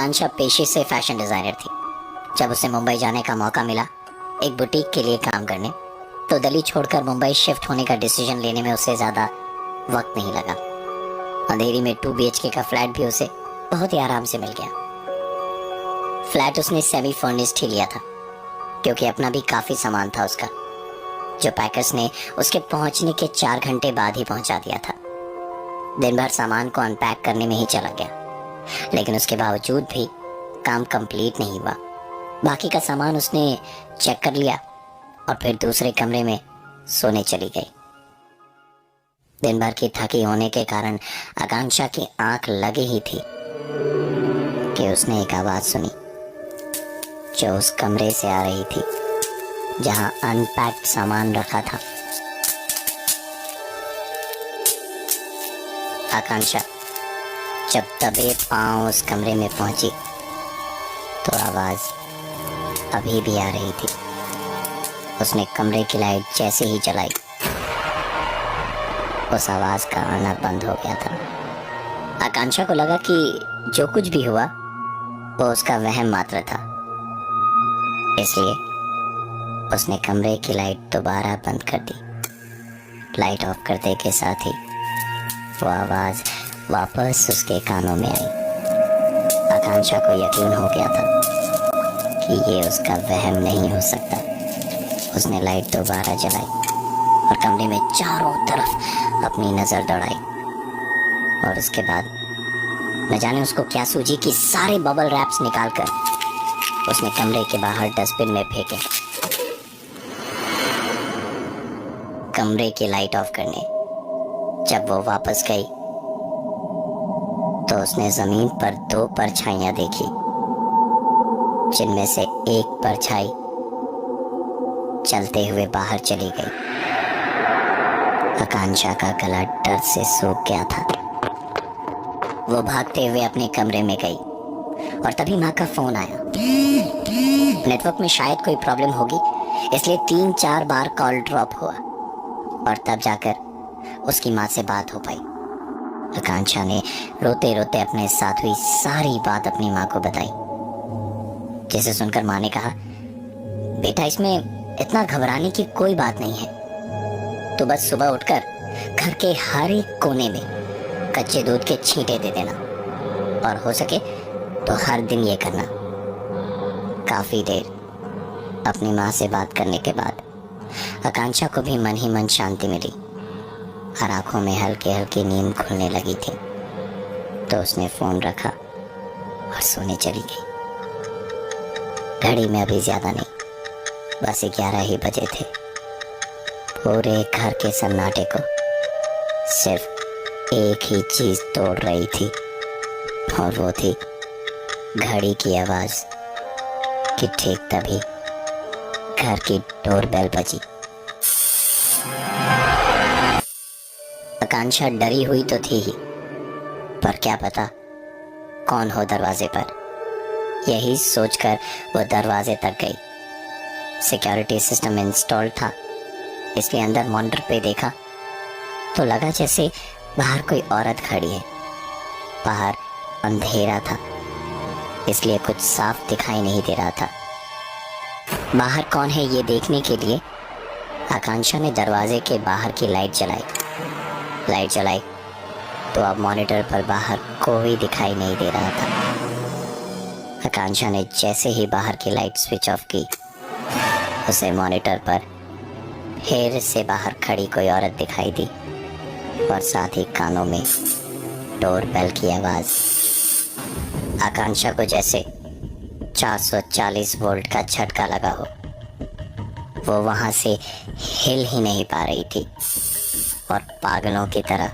आकांक्षा पेशे से fashion designer थी। जब उसे मुंबई जाने का मौका मिला एक बुटीक के लिए काम करने, तो दिल्ली छोड़कर मुंबई शिफ्ट होने का डिसीजन लेने में उसे ज्यादा वक्त नहीं लगा। अंधेरी में 2 BHK का फ्लैट भी उसे बहुत ही आराम से मिल गया। फ्लैट उसने सेमी फर्निश्ड ही लिया था, क्योंकि अपना भी काफी सामान था उसका, जो पैकर्स ने उसके पहुंचने के 4 घंटे बाद ही पहुंचा दिया था। दिन भर सामान को अनपैक करने में ही चला गया, लेकिन उसके बावजूद भी काम कंप्लीट नहीं हुआ। बाकी का सामान उसने चेक कर लिया और फिर दूसरे कमरे में सोने चली गई। दिन भर की थकी होने के कारण आकांक्षा की आंख लगी ही थी कि उसने एक आवाज सुनी, जो उस कमरे से आ रही थी जहां अनपैक्ड सामान रखा था। आकांक्षा जब दबे पांव उस कमरे में पहुंची तो आवाज अभी भी आ रही थी। उसने कमरे की लाइट जैसे ही जलाई, उस आवाज का आना बंद हो गया था। आकांक्षा को लगा कि जो कुछ भी हुआ वो उसका वहम मात्र था, इसलिए उसने कमरे की लाइट दोबारा बंद कर दी। लाइट ऑफ करने के साथ ही वो आवाज वापस उसके कानों में आई। आकांक्षा को यकीन हो गया था कि ये उसका वहम नहीं हो सकता। उसने लाइट दोबारा जलाई और कमरे में चारों तरफ अपनी नजर दौड़ाई, और उसके बाद न जाने उसको क्या सूझी कि सारे बबल रैप्स निकालकर उसने कमरे के बाहर डस्टबिन में फेंके। कमरे की लाइट ऑफ करने जब वो वापस गई तो उसने जमीन पर 2 परछाइयां देखी, जिनमें से एक परछाई चलते हुए बाहर चली गई। आकांक्षा का गला डर से सूख गया था। वो भागते हुए अपने कमरे में गई और तभी माँ का फोन आया। नेटवर्क में शायद कोई प्रॉब्लम होगी, इसलिए 3-4 बार कॉल ड्रॉप हुआ और तब जाकर उसकी माँ से बात हो पाई। आकांक्षा ने रोते रोते अपने साथ हुई सारी बात अपनी माँ को बताई, जिसे सुनकर माँ ने कहा, बेटा इसमें इतना घबराने की कोई बात नहीं है। तो बस सुबह उठकर घर के हर एक कोने में कच्चे दूध के छींटे दे देना, और हो सके तो हर दिन ये करना। काफी देर अपनी माँ से बात करने के बाद आकांक्षा को भी मन ही मन शांति मिली और आंखों में हल्की हल्की नींद खुलने लगी थी। तो उसने फोन रखा और सोने चली गई। घड़ी में अभी ज्यादा नहीं, बस 11 ही बजे थे। पूरे घर के सन्नाटे को सिर्फ एक ही चीज तोड़ रही थी, और वो थी घड़ी की आवाज कि ठीक तभी घर की डोरबेल बजी। आकांक्षा डरी हुई तो थी ही, पर क्या पता कौन हो दरवाजे पर। यही सोचकर वो दरवाजे तक गई। सिक्योरिटी सिस्टम इंस्टॉल था, इसलिए अंदर मॉनिटर पे देखा तो लगा जैसे बाहर कोई औरत खड़ी है। बाहर अंधेरा था, इसलिए कुछ साफ दिखाई नहीं दे रहा था। बाहर कौन है ये देखने के लिए आकांक्षा ने दरवाजे के बाहर की लाइट जलाई तो अब मॉनिटर पर बाहर कोई दिखाई नहीं दे रहा था। आकांक्षा ने जैसे ही बाहर की लाइट स्विच ऑफ की, उसे मॉनिटर पर फिर से बाहर खड़ी कोई औरत दिखाई दी, और साथ ही कानों में डोरबेल की आवाज। आकांक्षा को जैसे 440 वोल्ट का झटका लगा हो। वो वहां से हिल ही नहीं पा रही थी और पागलों की तरह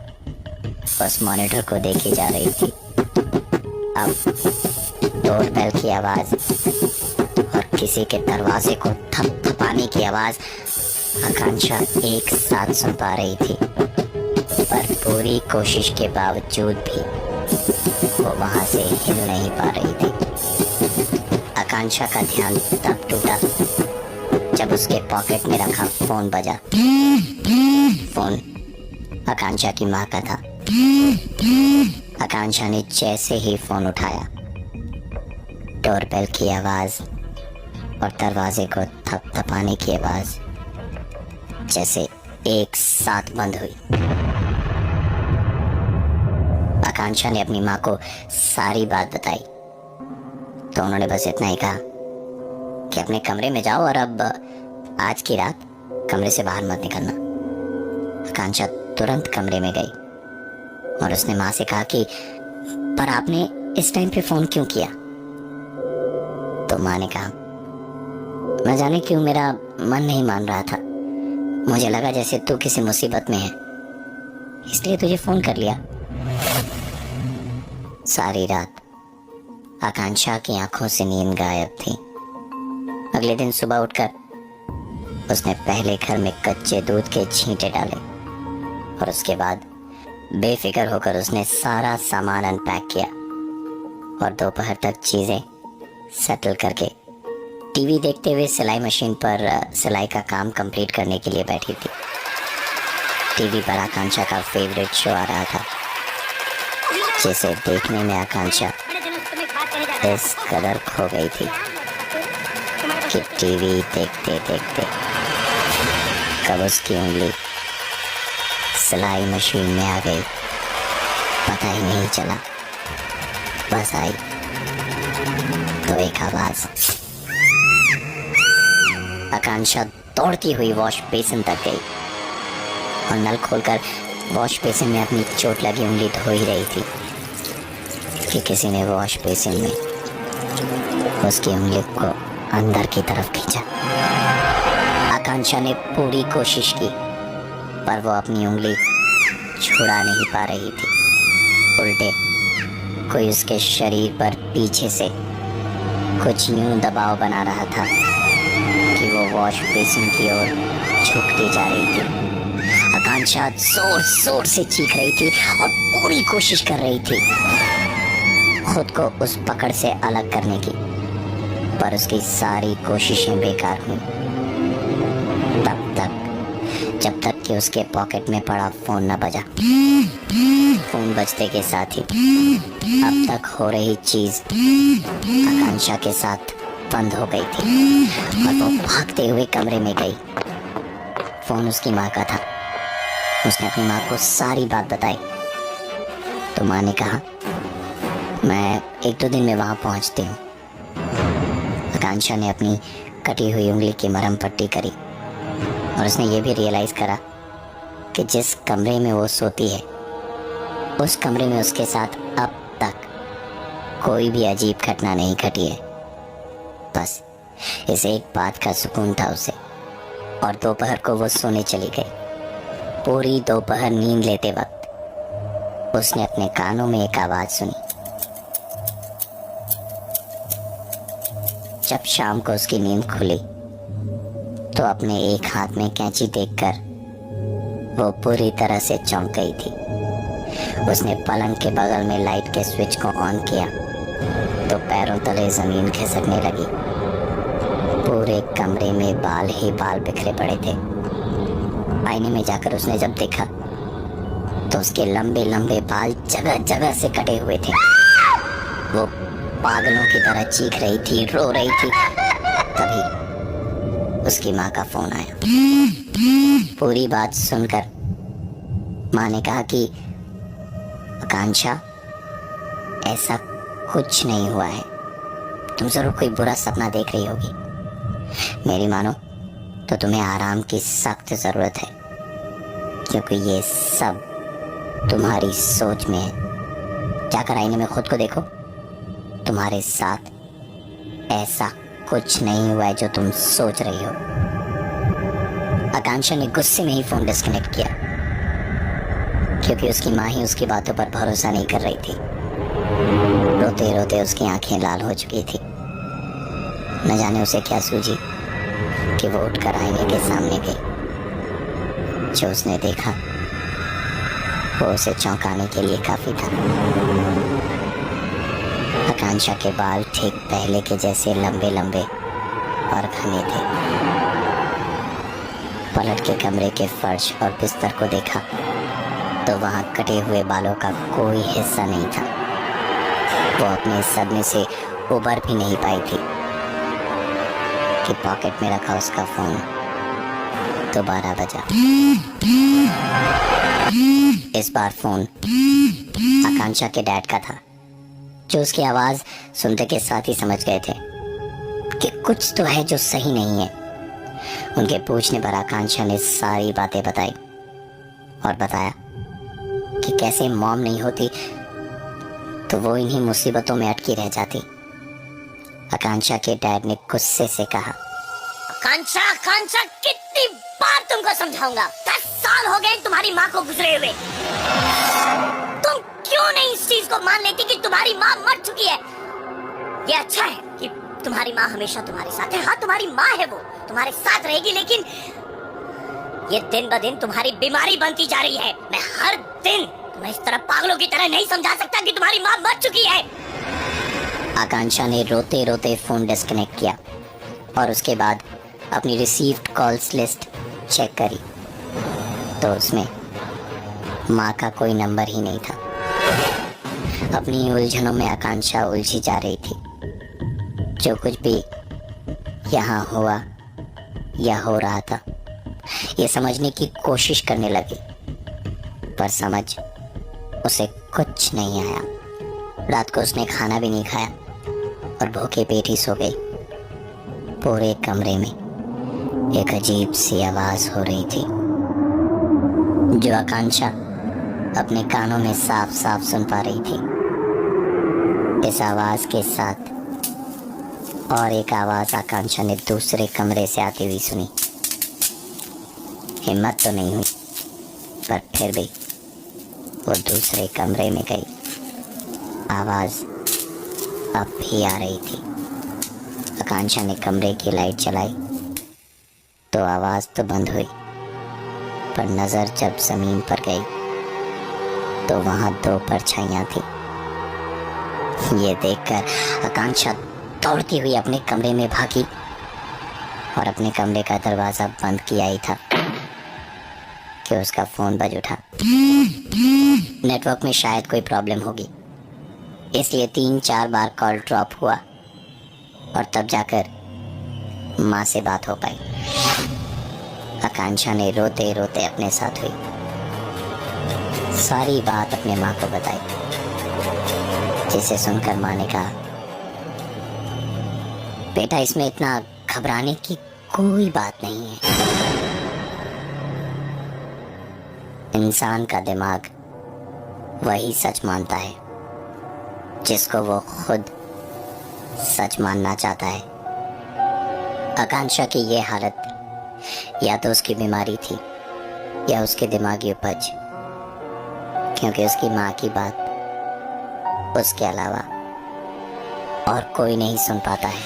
उस मॉनिटर को देखी जा रही थी। अब डोरबेल की आवाज और किसी के दरवाजे को थपथपाने की आवाज आकांक्षा एक साथ सुन पा रही थी, पर पूरी कोशिश के बावजूद भी वो वहां से हिल नहीं पा रही थी। आकांक्षा का ध्यान तब टूटा जब उसके पॉकेट में रखा फोन बजा। फोन आकांक्षा की माँ का था। आकांक्षा ने जैसे ही फोन उठाया डोरबेल की आवाज और दरवाजे को थपथपाने की आवाज जैसे एक साथ बंद हुई। आकांक्षा ने अपनी माँ को सारी बात बताई तो उन्होंने बस इतना ही कहा कि अपने कमरे में जाओ और अब आज की रात कमरे से बाहर मत निकलना। आकांक्षा तुरंत कमरे में गई और उसने माँ से कहा कि पर आपने इस टाइम पे फोन क्यों किया? तो माँ ने कहा, न जाने क्यों मेरा मन नहीं मान रहा था, मुझे लगा जैसे तू किसी मुसीबत में है, इसलिए तुझे फोन कर लिया। सारी रात आकांक्षा की आंखों से नींद गायब थी। अगले दिन सुबह उठकर उसने पहले घर में कच्चे दूध के छींटे डाले और उसके बाद बेफिक्र होकर उसने सारा सामान अनपैक किया और दोपहर तक चीजें सेटल करके टीवी देखते हुए सिलाई मशीन पर सिलाई का काम कंप्लीट करने के लिए बैठी थी। टीवी पर आकांक्षा का फेवरेट शो आ रहा था जिसे देखने में आकांक्षा इस कदर खो गई थी कि टीवी देखते देखते कब उसकी उंगली सिलाई मशीन में आ गई पता ही नहीं चला। बस आई तो एक आवाज। आकांक्षा दौड़ती हुई वॉश बेसिन तक गई और नल खोलकर वॉश बेसिन में अपनी चोट लगी उंगली धो ही रही थी कि किसी ने वॉश बेसिन में उसकी उंगली को अंदर की तरफ खींचा। आकांक्षा ने पूरी कोशिश की पर वो अपनी उंगली छुड़ा नहीं पा रही थी। उल्टे कोई उसके शरीर पर पीछे से कुछ यूं दबाव बना रहा था कि वो वॉश बेसिन की ओर झुकती जा रही थी। आकांक्षा जोर जोर से चीख रही थी और पूरी कोशिश कर रही थी खुद को उस पकड़ से अलग करने की, पर उसकी सारी कोशिशें बेकार हुई। जब तक कि उसके पॉकेट में पड़ा फोन न बजा। फोन बजते के साथ ही अब तक हो रही चीज आकांक्षा के साथ बंद हो गई थी और वो भागते हुए कमरे में गई। फोन उसकी माँ का था। उसने अपनी माँ को सारी बात बताई तो माँ ने कहा, मैं 1-2 दिन में वहां पहुंचती हूँ। आकांक्षा ने अपनी कटी हुई उंगली की मरहम पट्टी करी और उसने ये भी रियलाइज करा कि जिस कमरे में वो सोती है उस कमरे में उसके साथ अब तक कोई भी अजीब घटना नहीं घटी है। बस इस एक बात का सुकून था उसे। और दोपहर को वो सोने चली गई। पूरी दोपहर नींद लेते वक्त उसने अपने कानों में एक आवाज सुनी। जब शाम को उसकी नींद खुली तो अपने एक हाथ में कैंची देखकर वो पूरी तरह से चौंक गई थी। उसने पलंग के बगल में लाइट के स्विच को ऑन किया तो पैरों तले जमीन खिसकने लगी। पूरे कमरे में बाल ही बाल बिखरे पड़े थे। आईने में जाकर उसने जब देखा तो उसके लंबे लंबे बाल जगह जगह से कटे हुए थे। वो पागलों की तरह चीख रही थी, रो रही थी। तभी उसकी माँ का फोन आया। पूरी बात सुनकर माँ ने कहा कि आकांक्षा, ऐसा कुछ नहीं हुआ है, तुम जरूर कोई बुरा सपना देख रही होगी। मेरी मानो तो तुम्हें आराम की सख्त जरूरत है क्योंकि ये सब तुम्हारी सोच में है। जाकर आईने में खुद को देखो, तुम्हारे साथ ऐसा कुछ नहीं हुआ है जो तुम सोच रही हो। आकांक्षा ने गुस्से में ही फोन डिस्कनेक्ट किया क्योंकि उसकी माँ ही उसकी बातों पर भरोसा नहीं कर रही थी। रोते रोते उसकी आंखें लाल हो चुकी थी। न जाने उसे क्या सूझी कि वो उठकर आईने के सामने गई। जो उसने देखा वो उसे चौंकाने के लिए काफी था। आकांक्षा के बाल ठीक पहले के जैसे लंबे लंबे और घने थे। पलट के कमरे के फर्श और बिस्तर को देखा तो वहां कटे हुए बालों का कोई हिस्सा नहीं था। वो अपने सदमे से उबर भी नहीं पाई थी कि पॉकेट में रखा उसका फोन दोबारा बजा। इस बार फोन आकांक्षा के डैड का था, जो उसकी आवाज सुनते के साथ ही समझ गए थे कि कुछ तो है जो सही नहीं है। उनके पूछने पर आकांक्षा ने सारी बातें बताई और बताया कि कैसे मॉम नहीं होती तो वो इन्हीं मुसीबतों में अटकी रह जाती। आकांक्षा के डैड ने गुस्से से कहा, आकांक्षा, आकांक्षा, कितनी बार तुमको समझाऊंगा? 10 साल हो गए तुम्हारी माँ को गुजरे हुए। तुम क्यों नहीं इस चीज को मान लेती कि तुम्हारी माँ मर चुकी है? ये अच्छा है कि तुम्हारी माँ हमेशा तुम्हारे साथ है। हाँ, तुम्हारी माँ है, वो तुम्हारे साथ रहेगी, लेकिन ये दिन ब दिन तुम्हारी बीमारी बनती जा रही है। मैं हर दिन तुम्हें इस तरह पागलों की तरह नहीं समझा सकता कि तुम्हारी माँ मर चुकी है। आकांक्षा ने रोते रोते फोन डिस्कनेक्ट किया और उसके बाद अपनी रिसीव्ड कॉल्स लिस्ट चेक करी तो उसमें माँ का कोई नंबर ही नहीं था। अपनी उलझनों में आकांक्षा उलझी जा रही थी। जो कुछ भी यहाँ हुआ या हो रहा था, ये समझने की कोशिश करने लगी, पर समझ उसे कुछ नहीं आया। रात को उसने खाना भी नहीं खाया और भूखे पेट ही सो गई। पूरे कमरे में एक अजीब सी आवाज हो रही थी, जो आकांक्षा अपने कानों में साफ साफ सुन पा रही थी। इस आवाज के साथ और एक आवाज आकांक्षा ने दूसरे कमरे से आती हुई सुनी। हिम्मत तो नहीं हुई, पर फिर भी वो दूसरे कमरे में गई। आवाज अब भी आ रही थी। आकांक्षा ने कमरे की लाइट जलाई तो आवाज तो बंद हुई, पर नजर जब जमीन पर गई तो वहां 2 परछाइयां थी। ये देखकर आकांक्षा दौड़ती हुई अपने कमरे में भागी और अपने कमरे का दरवाजा बंद किया ही था कि उसका फोन बज उठा। नेटवर्क में शायद कोई प्रॉब्लम होगी, इसलिए 3-4 बार कॉल ड्रॉप हुआ और तब जाकर माँ से बात हो पाई। आकांक्षा ने रोते रोते अपने साथ हुई सारी बात अपने माँ को बताई, जिसे सुनकर माँ ने कहा, बेटा, इसमें इतना घबराने की कोई बात नहीं है। इंसान का दिमाग वही सच मानता है जिसको वो खुद सच मानना चाहता है। आकांक्षा की ये हालत या तो उसकी बीमारी थी या उसके दिमागी उपज, क्योंकि उसकी माँ की बात उसके अलावा और कोई नहीं सुन पाता है।